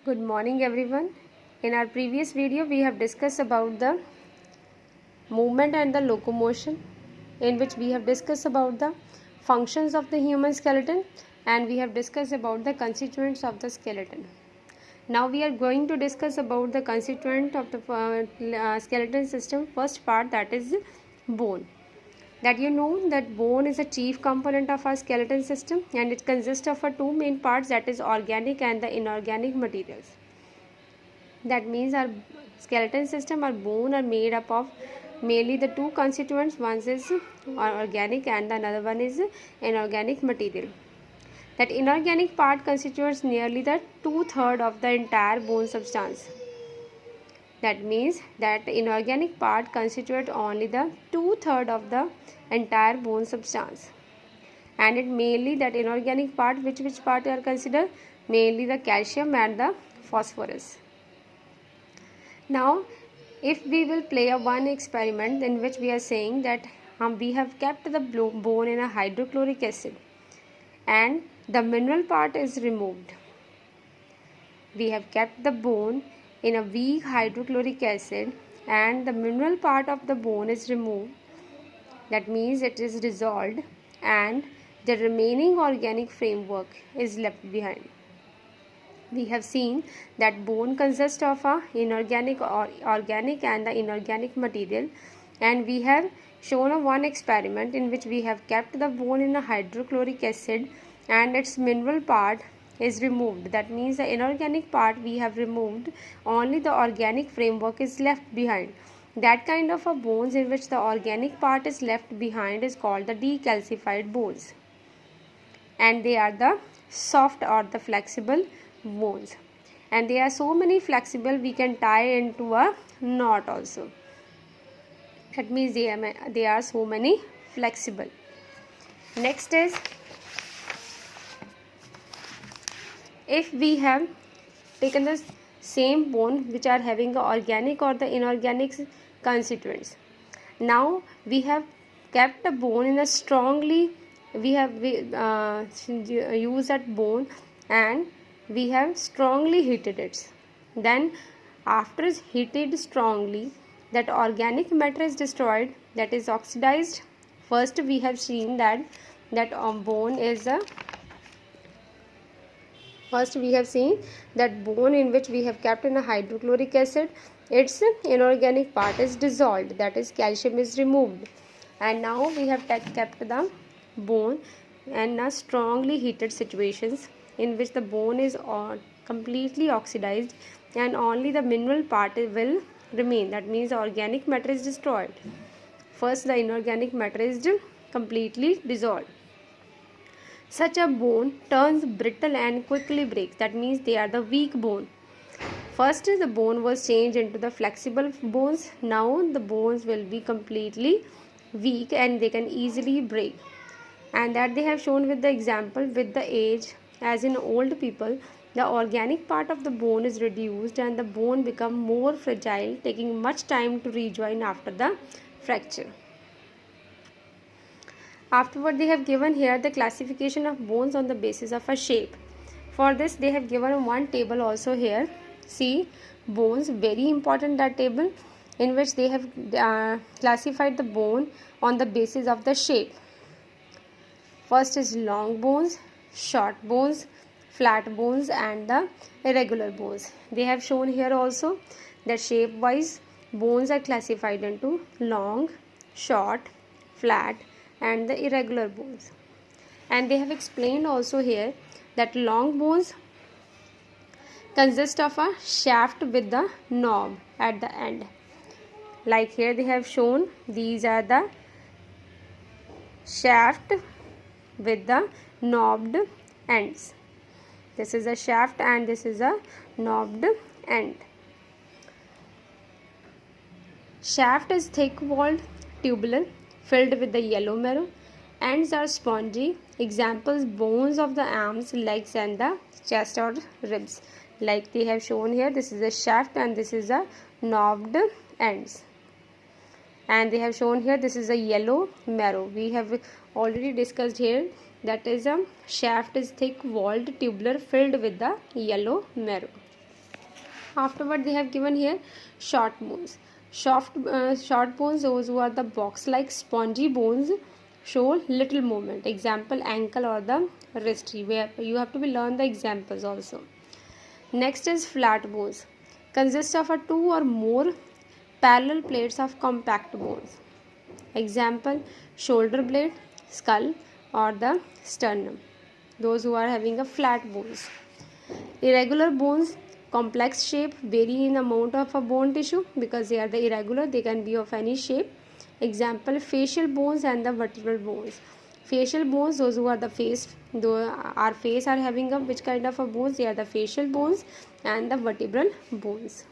Good morning everyone. In our previous video we have discussed about the movement and the locomotion, in which we have discussed about the functions of the human skeleton and we have discussed about the constituents of the skeleton. Now we are going to discuss about the constituent of the skeleton system. First part, that is bone. That you know that bone is a chief component of our skeleton system and it consists of two main parts, that is organic and the inorganic materials. That means our skeleton system, our bone, are made up of mainly the two constituents. One is organic and the another one is inorganic material. That inorganic part constitutes nearly the 2/3 of the entire bone substance. That means that inorganic part constitutes only the 2/3 of the entire bone substance. And it mainly that inorganic part, which part are considered? Mainly the calcium and the phosphorus. Now if we will play one experiment in which we are saying that we have kept the bone in a hydrochloric acid and the mineral part is removed. We have kept the bone in a weak hydrochloric acid and the mineral part of the bone is removed. That means it is dissolved and the remaining organic framework is left behind. We have seen that bone consists of inorganic or organic and the inorganic material, and we have shown one experiment in which we have kept the bone in a hydrochloric acid and its mineral part is removed. That means the inorganic part we have removed, only the organic framework is left behind. That kind of bones in which the organic part is left behind is called the decalcified bones, and they are the soft or the flexible bones, and they are so many flexible we can tie into a knot also. That means they are so many flexible. Next is, if we have taken the same bone which are having the organic or the inorganic constituents, now we have kept the bone in a strongly, we have used that bone and we have strongly heated it. Then after heated strongly, that organic matter is destroyed, that is oxidized. First we have seen that bone is a First we have seen that bone in which we have kept in a hydrochloric acid, its inorganic part is dissolved, that is calcium is removed. And now we have kept the bone in a strongly heated situations in which the bone is completely oxidized and only the mineral part will remain. That means the organic matter is destroyed. First the inorganic matter is completely dissolved. Such a bone turns brittle and quickly breaks. That means they are the weak bone. First the bone was changed into the flexible bones. Now the bones will be completely weak and they can easily break. And that they have shown with the example, with the age, as in old people, the organic part of the bone is reduced and the bone become more fragile, taking much time to rejoin after the fracture. Afterward, they have given here the classification of bones on the basis of a shape. For this they have given one table also here. See, bones, very important that table, in which they have classified the bone on the basis of the shape. First is long bones, short bones, flat bones and the irregular bones. They have shown here also that shape wise bones are classified into long, short, flat and the irregular bones. And they have explained also here that long bones consist of a shaft with the knob at the end. Like here they have shown, these are the shaft with the knobbed ends. This is a shaft and this is a knobbed end. Shaft is thick-walled, tubular, filled with the yellow marrow. Ends are spongy. Examples, bones of the arms, legs and the chest or ribs. Like they have shown here, this is a shaft and this is a knobbed ends. And they have shown here, this is a yellow marrow. We have already discussed here, that is a shaft is thick walled, tubular, filled with the yellow marrow. Afterward they have given here short bones. Short bones, those who are the box like spongy bones, show little movement. Example, ankle or the wrist. You have to be learn the examples also. Next is flat bones. Consists of a two or more parallel plates of compact bones. Example, shoulder blade, skull or the sternum. Those who are having a flat bones. Irregular bones, complex shape, vary in amount of a bone tissue because they are the irregular, they can be of any shape. Example, facial bones and the vertebral bones. Facial bones, those who are the face, though our face are having a which kind of a bones, they are the facial bones and the vertebral bones.